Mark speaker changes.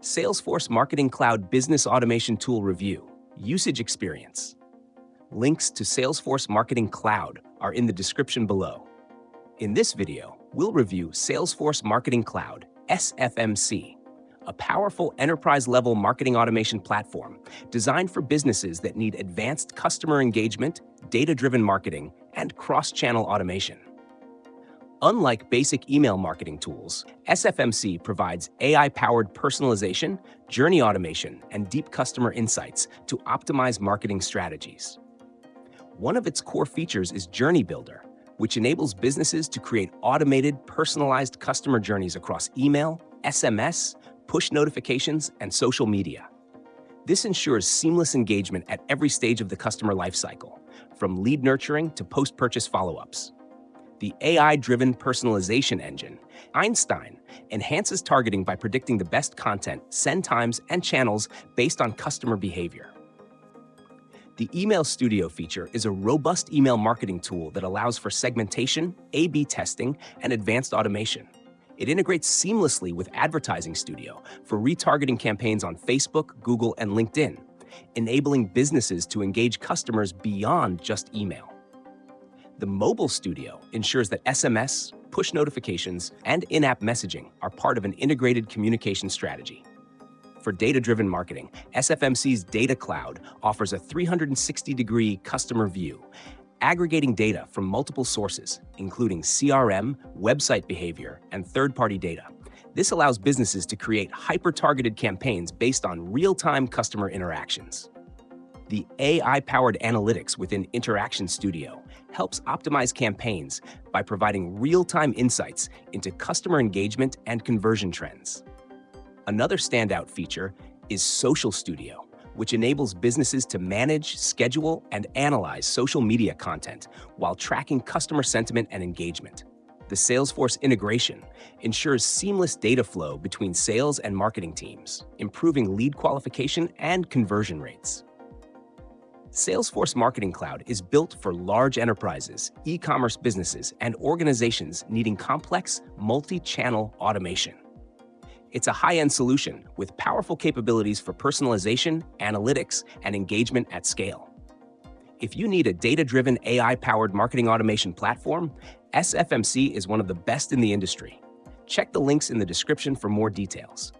Speaker 1: Salesforce Marketing Cloud Business Automation Tool Review, Usage Experience. Links to Salesforce Marketing Cloud are in the description below. In this video, we'll review Salesforce Marketing Cloud, SFMC, a powerful enterprise-level marketing automation platform designed for businesses that need advanced customer engagement, data-driven marketing, and cross-channel automation. Unlike basic email marketing tools, SFMC provides AI-powered personalization, journey automation, and deep customer insights to optimize marketing strategies. One of its core features is Journey Builder, which enables businesses to create automated, personalized customer journeys across email, SMS, push notifications, and social media. This ensures seamless engagement at every stage of the customer lifecycle, from lead nurturing to post-purchase follow-ups. The AI-driven personalization engine, Einstein, enhances targeting by predicting the best content, send times, and channels based on customer behavior. The Email Studio feature is a robust email marketing tool that allows for segmentation, A/B testing, and advanced automation. It integrates seamlessly with Advertising Studio for retargeting campaigns on Facebook, Google, and LinkedIn, enabling businesses to engage customers beyond just email. The Mobile Studio ensures that SMS, push notifications, and in-app messaging are part of an integrated communication strategy. For data-driven marketing, SFMC's Data Cloud offers a 360-degree customer view, aggregating data from multiple sources, including CRM, website behavior, and third-party data. This allows businesses to create hyper-targeted campaigns based on real-time customer interactions. The AI-powered analytics within Interaction Studio helps optimize campaigns by providing real-time insights into customer engagement and conversion trends. Another standout feature is Social Studio, which enables businesses to manage, schedule, and analyze social media content while tracking customer sentiment and engagement. The Salesforce integration ensures seamless data flow between sales and marketing teams, improving lead qualification and conversion rates. Salesforce Marketing Cloud is built for large enterprises, e-commerce businesses, and organizations needing complex, multi-channel automation. It's a high-end solution with powerful capabilities for personalization, analytics, and engagement at scale. If you need a data-driven, AI-powered marketing automation platform, SFMC is one of the best in the industry. Check the links in the description for more details.